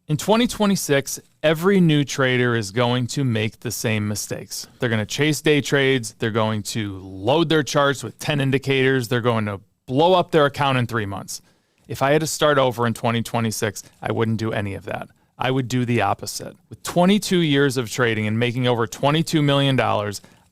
In 2026, every new trader is going to make the same mistakes. They're going to chase day trades. They're going to load their charts with 10 indicators. They're going to blow up their account in 3 months. If I had to start over in 2026, I wouldn't do any of that. I would do the opposite. With 22 years of trading and making over $22 million,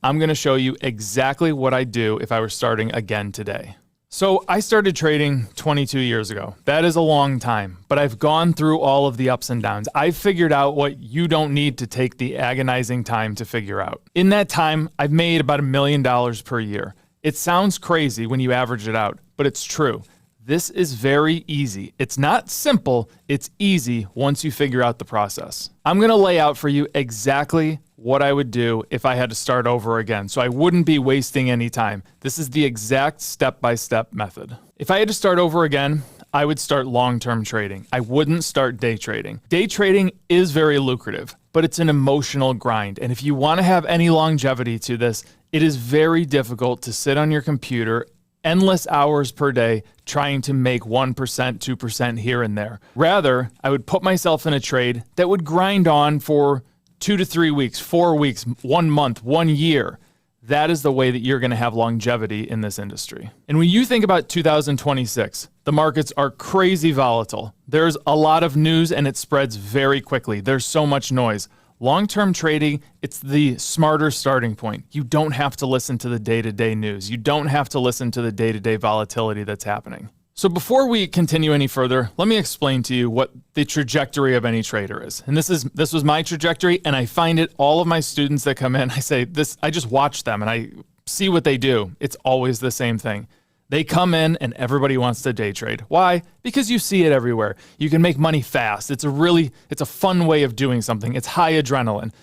I'm going to show you exactly what I'd do if I were starting again today. So I started trading 22 years ago. That is a long time, but I've gone through all of the ups and downs. I've figured out what you don't need to take the agonizing time to figure out. In that time, I've made about $1 million per year. It sounds crazy when you average it out, but it's true. This is very easy. It's not simple, it's easy once you figure out the process. I'm gonna lay out for you exactly what I would do if I had to start over again, so I wouldn't be wasting any time. This is the exact step-by-step method. If I had to start over again, I would start long-term trading. I wouldn't start day trading. Day trading is very lucrative, but it's an emotional grind. And if you wanna have any longevity to this, it is very difficult to sit on your computer endless hours per day trying to make 1%, 2% here and there. Rather, I would put myself in a trade that would grind on for 2 to 3 weeks, 4 weeks, 1 month, 1 year. That is the way that you're going to have longevity in this industry. And when you think about 2026, the markets are crazy volatile. There's a lot of news and it spreads very quickly. There's so much noise. Long-term trading, it's the smarter starting point. You don't have to listen to the day-to-day news. You don't have to listen to the day-to-day volatility that's happening. So before we continue any further, let me explain to you what the trajectory of any trader is. And this was my trajectory, and I find it all of my students that come in, I just watch them and I see what they do. It's always the same thing. They come in and everybody wants to day trade. Why? Because you see it everywhere. You can make money fast. It's a fun way of doing something. It's high adrenaline.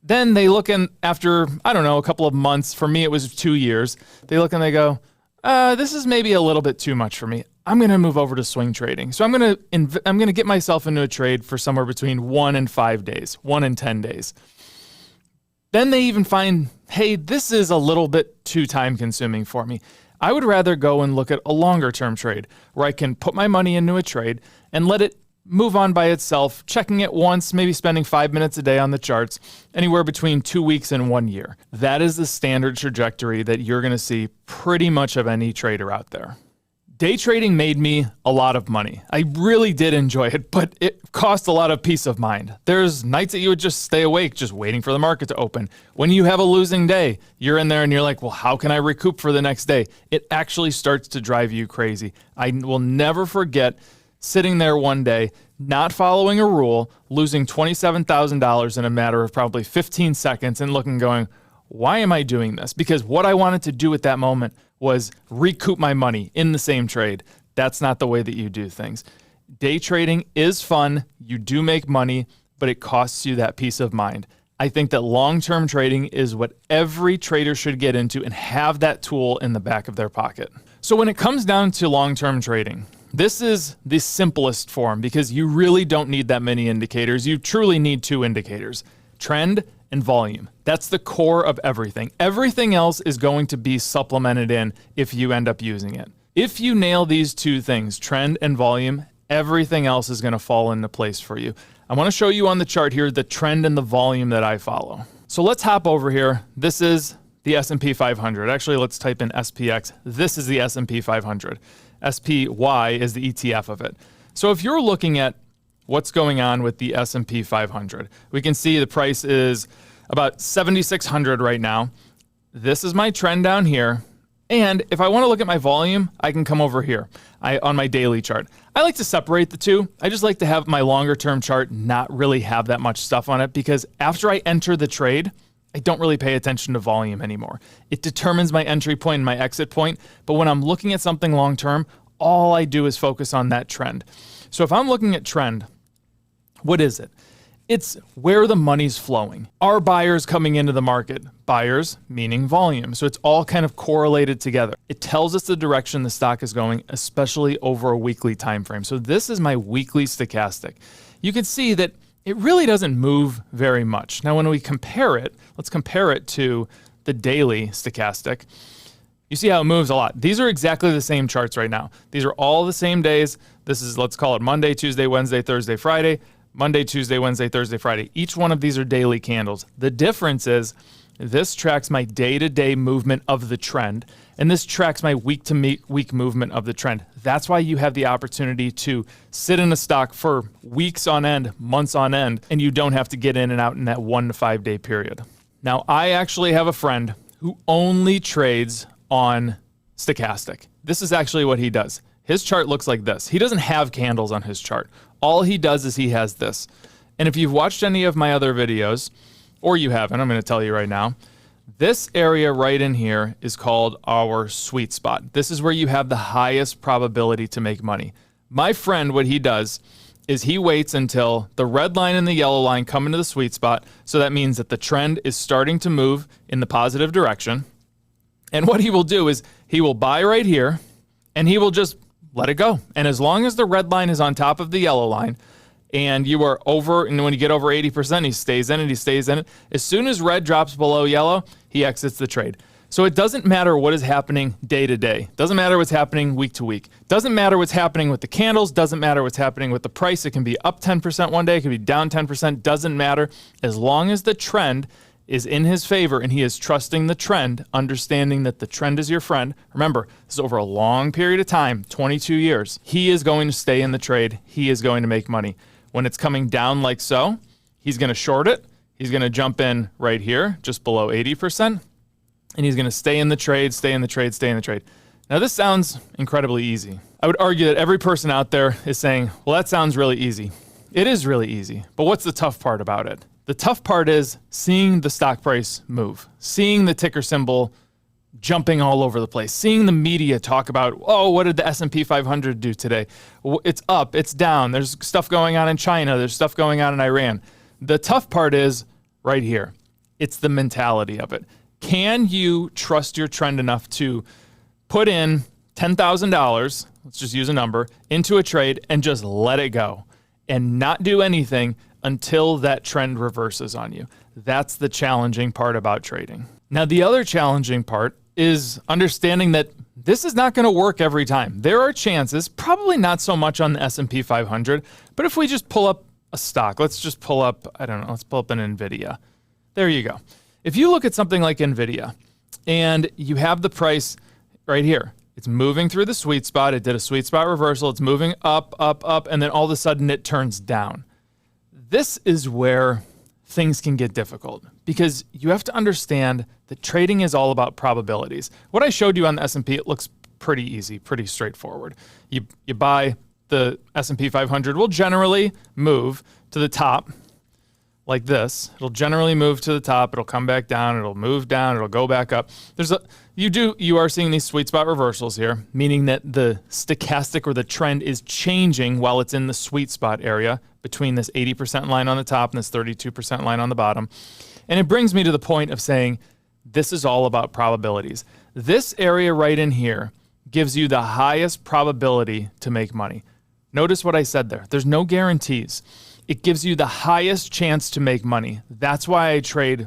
Then they look in after, I don't know, a couple of months. For me, it was 2 years. They look and they go, this is maybe a little bit too much for me. I'm going to move over to swing trading. So I'm going to get myself into a trade for somewhere between 1 and 5 days, 1 and 10 days. Then they even find, hey, this is a little bit too time consuming for me. I would rather go and look at a longer term trade where I can put my money into a trade and let it move on by itself, checking it once, maybe spending 5 minutes a day on the charts, anywhere between 2 weeks and 1 year. That is the standard trajectory that you're going to see pretty much of any trader out there. Day trading made me a lot of money. I really did enjoy it, but it cost a lot of peace of mind. There's nights that you would just stay awake, just waiting for the market to open. When you have a losing day, you're in there and you're like, well, how can I recoup for the next day? It actually starts to drive you crazy. I will never forget sitting there one day, not following a rule, losing $27,000 in a matter of probably 15 seconds and looking, going, why am I doing this? Because what I wanted to do at that moment was recoup my money in the same trade. That's not the way that you do things. Day trading is fun. You do make money, but it costs you that peace of mind. I think that long-term trading is what every trader should get into and have that tool in the back of their pocket. So when it comes down to long-term trading, this is the simplest form because you really don't need that many indicators. You truly need 2 indicators, trend and volume. That's the core of everything. Everything else is going to be supplemented in if you end up using it. If you nail these 2 things, trend and volume, everything else is going to fall into place for you. I want to show you on the chart here the trend and the volume that I follow. So let's hop over here. This is the S&P 500. Actually, let's type in SPX. This is the S&P 500. SPY is the ETF of it. So if you're looking at what's going on with the S&P 500, we can see the price is about 7,600 right now. This is my trend down here. And if I want to look at my volume, I can come over here on my daily chart. I like to separate the two. I just like to have my longer term chart not really have that much stuff on it because after I enter the trade, I don't really pay attention to volume anymore. It determines my entry point and my exit point. But when I'm looking at something long term, all I do is focus on that trend. So if I'm looking at trend, what is it? It's where the money's flowing. Are buyers coming into the market? Buyers meaning volume. So it's all kind of correlated together. It tells us the direction the stock is going, especially over a weekly time frame. So this is my weekly stochastic. You can see that it really doesn't move very much. Now, when we compare it, let's compare it to the daily stochastic. You see how it moves a lot. These are exactly the same charts right now. These are all the same days. This is, let's call it Monday, Tuesday, Wednesday, Thursday, Friday. Monday, Tuesday, Wednesday, Thursday, Friday. Each one of these are daily candles. The difference is this tracks my day-to-day movement of the trend, and this tracks my week-to-week movement of the trend. That's why you have the opportunity to sit in a stock for weeks on end, months on end, and you don't have to get in and out in that 1 to 5 day period. Now, I actually have a friend who only trades on stochastic. This is actually what he does. His chart looks like this. He doesn't have candles on his chart. All he does is he has this. And if you've watched any of my other videos, or you haven't, I'm going to tell you right now, this area right in here is called our sweet spot. This is where you have the highest probability to make money. My friend, what he does is he waits until the red line and the yellow line come into the sweet spot. So that means that the trend is starting to move in the positive direction. And what he will do is he will buy right here and he will just let it go. And as long as the red line is on top of the yellow line, and you are over, and when you get over 80%, he stays in it, he stays in it. As soon as red drops below yellow, he exits the trade. So it doesn't matter what is happening day to day. Doesn't matter what's happening week to week. Doesn't matter what's happening with the candles. Doesn't matter what's happening with the price. It can be up 10% one day. It can be down 10%. Doesn't matter. As long as the trend is in his favor and he is trusting the trend, understanding that the trend is your friend. Remember, this is over a long period of time, 22 years. He is going to stay in the trade. He is going to make money. When it's coming down like so, he's going to short it. He's going to jump in right here, just below 80%. And he's going to stay in the trade, stay in the trade, stay in the trade. Now, this sounds incredibly easy. I would argue that every person out there is saying, well, that sounds really easy. It is really easy. But what's the tough part about it? The tough part is seeing the stock price move, seeing the ticker symbol jumping all over the place, seeing the media talk about, oh, what did the S&P 500 do today? It's up, it's down. There's stuff going on in China. There's stuff going on in Iran. The tough part is right here. It's the mentality of it. Can you trust your trend enough to put in $10,000, let's just use a number, into a trade and just let it go and not do anything until that trend reverses on you? That's the challenging part about trading. Now, the other challenging part is understanding that this is not going to work every time. There are chances, probably not so much on the S&P 500, but if we just pull up a stock, let's just pull up, I don't know, let's pull up an NVIDIA. There you go. If you look at something like NVIDIA and you have the price right here, it's moving through the sweet spot. It did a sweet spot reversal. It's moving up, up, up, and then all of a sudden it turns down. This is where things can get difficult because you have to understand that trading is all about probabilities. What I showed you on the S&P, it looks pretty easy, pretty straightforward. You buy the S&P 500 will generally move to the top like this. It'll generally move to the top. It'll come back down. It'll move down. It'll go back up. You are seeing these sweet spot reversals here, meaning that the stochastic or the trend is changing while it's in the sweet spot area between this 80% line on the top and this 32% line on the bottom. And it brings me to the point of saying, this is all about probabilities. This area right in here gives you the highest probability to make money. Notice what I said there. There's no guarantees. It gives you the highest chance to make money. That's why I trade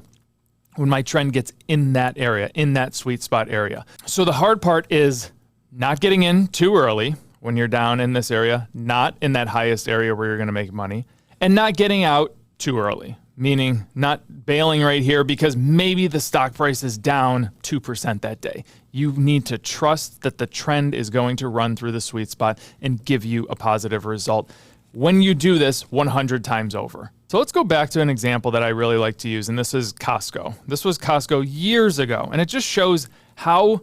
when my trend gets in that area, in that sweet spot area. So the hard part is not getting in too early when you're down in this area, not in that highest area where you're going to make money, and not getting out too early, meaning not bailing right here because maybe the stock price is down 2% that day. You need to trust that the trend is going to run through the sweet spot and give you a positive result when you do this 100 times over. So let's go back to an example that I really like to use, and this is Costco. This was Costco years ago, and it just shows how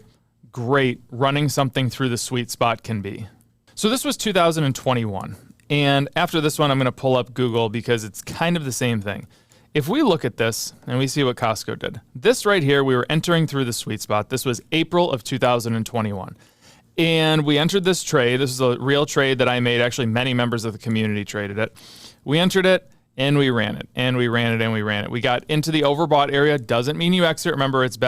great running something through the sweet spot can be. So this was 2021, and after this one, I'm going to pull up Google because it's kind of the same thing. If we look at this and we see what Costco did, this right here, we were entering through the sweet spot. This was April of 2021. And we entered this trade. This is a real trade that I made. Actually, many members of the community traded it. We entered it and we ran it and we ran it and we ran it. We got into the overbought area. Doesn't mean you exit. Remember, it's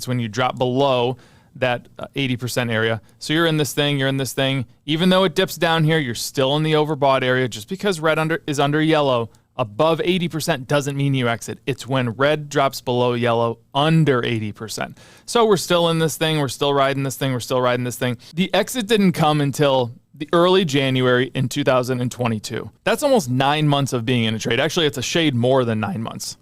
when you drop below that 80% area. So you're in this thing. Even though it dips down here, you're still in the overbought area. Just because red is under yellow above 80% doesn't mean you exit. It's when red drops below yellow under 80%. So we're still in this thing. We're still riding this thing. The exit didn't come until the early January in 2022. That's almost 9 months of being in a trade. Actually, it's a shade more than 9 months.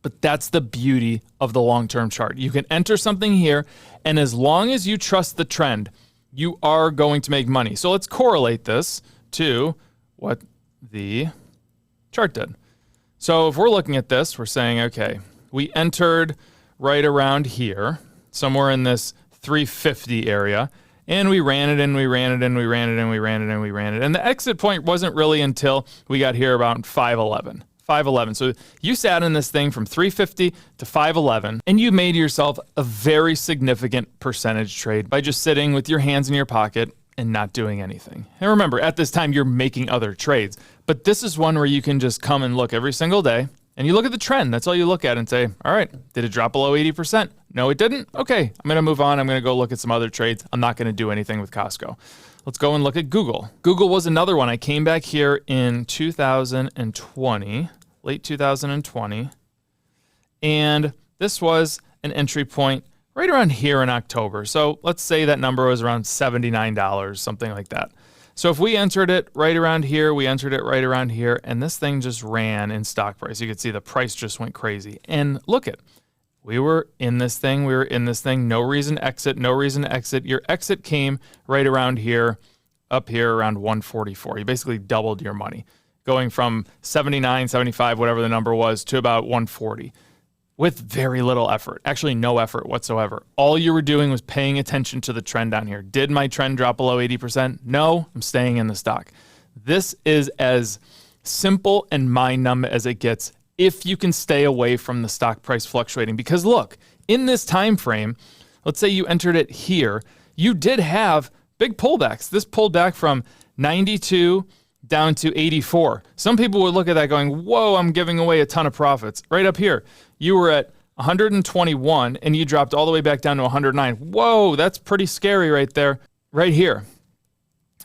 But that's the beauty of the long-term chart. You can enter something here, and as long as you trust the trend, you are going to make money. So let's correlate this to what the chart did. So if we're looking at this, we're saying, okay, we entered right around here, somewhere in this 350 area, and we ran it and we ran it and we ran it and we ran it and we ran it. And the exit point wasn't really until we got here about 511. 511. So you sat in this thing from 350 to 511, and you made yourself a very significant percentage trade by just sitting with your hands in your pocket and not doing anything. And remember, at this time, you're making other trades. But this is one where you can just come and look every single day, and you look at the trend. That's all you look at and say, all right, did it drop below 80%? No, it didn't. Okay, I'm going to move on. I'm going to go look at some other trades. I'm not going to do anything with Costco. Let's go and look at Google. Google was another one. I came back here in 2020, late 2020, and this was an entry point right around here in October. So let's say that number was around $79, something like that. So if we entered it right around here, we entered it right around here, and this thing just ran in stock price. You could see the price just went crazy. And look at, we were in this thing, no reason to exit, no reason to exit. Your exit came right around here, up here around 144. You basically doubled your money, going from 79, 75, whatever the number was, to about 140 with very little effort. Actually, no effort whatsoever. All you were doing was paying attention to the trend down here. Did my trend drop below 80%? No, I'm staying in the stock. This is as simple and mind-numb as it gets if you can stay away from the stock price fluctuating. Because look, in this time frame, let's say you entered it here, you did have big pullbacks. This pulled back from 92 down to 84. Some people would look at that going, whoa, I'm giving away a ton of profits. Right up here, you were at 121 and you dropped all the way back down to 109. Whoa, that's pretty scary right there. Right here,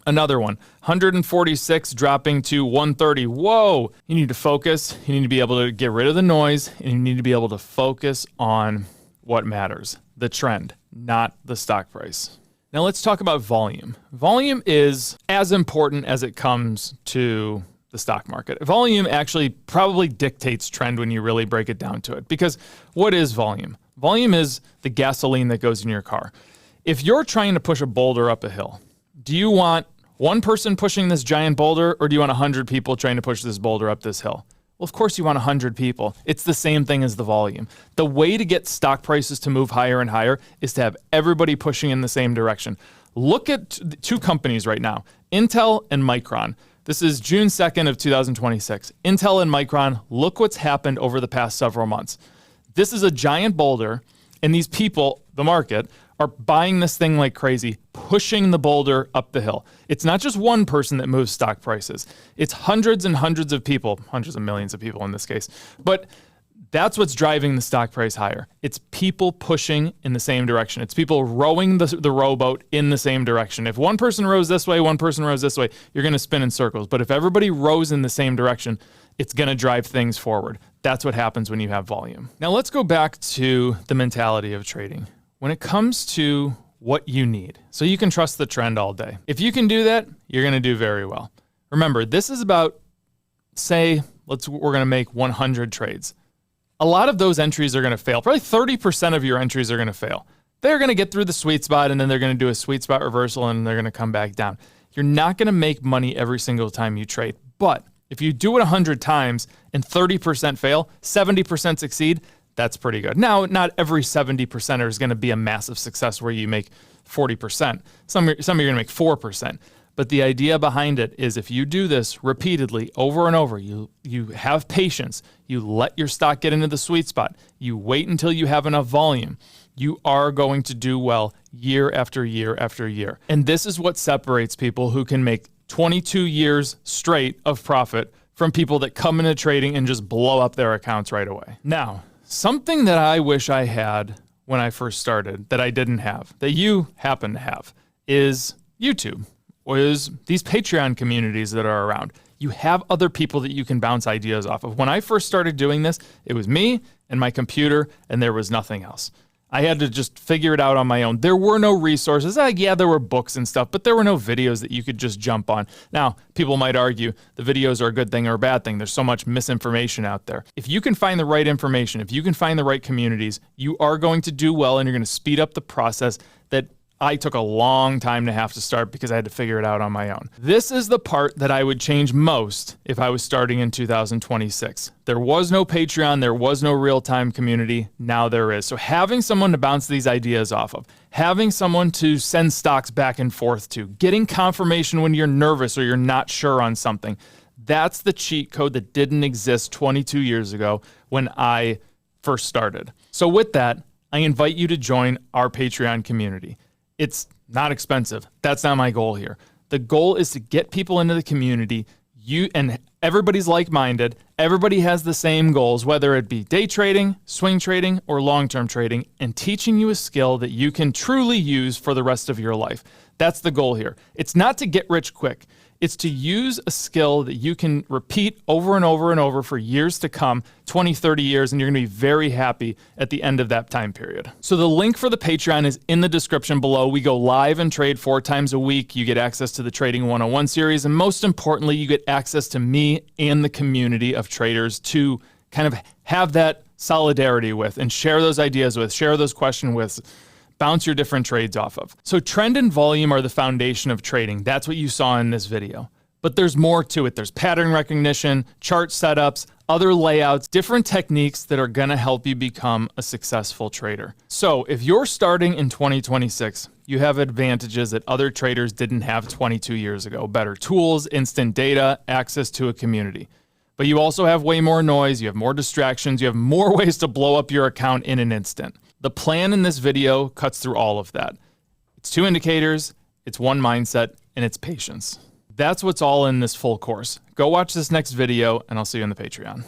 another one, 146 dropping to 130. Whoa, you need to focus. You need to be able to get rid of the noise, and you need to be able to focus on what matters, the trend, not the stock price. Now let's talk about volume. Volume is as important as it comes to the stock market. Volume actually probably dictates trend when you really break it down to it. Because what is volume? Volume is the gasoline that goes in your car. If you're trying to push a boulder up a hill, do you want one person pushing this giant boulder, or do you want 100 people trying to push this boulder up this hill? Well, of course you want 100 people. It's the same thing as the volume. The way to get stock prices to move higher and higher is to have everybody pushing in the same direction. Look at two companies right now, Intel and Micron. This is June 2nd of 2026. Intel and Micron, look what's happened over the past several months. This is a giant boulder, and these people, the market, are buying this thing like crazy, pushing the boulder up the hill. It's not just one person that moves stock prices. It's hundreds and hundreds of people, hundreds of millions of people in this case. But that's what's driving the stock price higher. It's people pushing in the same direction. It's people rowing the rowboat in the same direction. If one person rows this way, one person rows this way, you're going to spin in circles. But if everybody rows in the same direction, it's going to drive things forward. That's what happens when you have volume. Now let's go back to the mentality of trading. When it comes to what you need, so you can trust the trend all day. If you can do that, you're going to do very well. Remember, this is about, say, we're going to make 100 trades. A lot of those entries are going to fail. Probably 30% of your entries are going to fail. They're going to get through the sweet spot, and then they're going to do a sweet spot reversal, and they're going to come back down. You're not going to make money every single time you trade. But if you do it 100 times and 30% fail, 70% succeed, that's pretty good. Now, not every 70%er is going to be a massive success where you make 40%. Some are going to make 4%. But the idea behind it is if you do this repeatedly over and over, you have patience, you let your stock get into the sweet spot, you wait until you have enough volume, you are going to do well year after year after year. And this is what separates people who can make 22 years straight of profit from people that come into trading and just blow up their accounts right away. Now, something that I wish I had when I first started that I didn't have, that you happen to have, is YouTube, or is these Patreon communities that are around. You have other people that you can bounce ideas off of. When I first started doing this, it was me and my computer, and there was nothing else. I had to just figure it out on my own. There were no resources. Yeah, there were books and stuff, but there were no videos that you could just jump on. Now, people might argue the videos are a good thing or a bad thing. There's so much misinformation out there. If you can find the right information, if you can find the right communities, you are going to do well, and you're going to speed up the process that I took a long time to have to start because I had to figure it out on my own. This is the part that I would change most if I was starting in 2026. There was no Patreon, there was no real-time community, now there is. So having someone to bounce these ideas off of, having someone to send stocks back and forth to, getting confirmation when you're nervous or you're not sure on something, that's the cheat code that didn't exist 22 years ago when I first started. So with that, I invite you to join our Patreon community. It's not expensive. That's not my goal here. The goal is to get people into the community. And everybody's like-minded. Everybody has the same goals, whether it be day trading, swing trading, or long-term trading, and teaching you a skill that you can truly use for the rest of your life. That's the goal here. It's not to get rich quick. It's to use a skill that you can repeat over and over and over for years to come, 20, 30 years, and you're gonna be very happy at the end of that time period. So the link for the Patreon is in the description below. We go live and trade 4 times a week. You get access to the Trading 101 series, and most importantly, you get access to me and the community of traders to kind of have that solidarity with and share those ideas with, share those questions with, bounce your different trades off of. So trend and volume are the foundation of trading. That's what you saw in this video. But there's more to it. There's pattern recognition, chart setups, other layouts, different techniques that are gonna help you become a successful trader. So if you're starting in 2026, you have advantages that other traders didn't have 22 years ago. Better tools, instant data, access to a community. But you also have way more noise, you have more distractions, you have more ways to blow up your account in an instant. The plan in this video cuts through all of that. It's 2 indicators, it's 1 mindset, and it's patience. That's what's all in this full course. Go watch this next video, and I'll see you on the Patreon.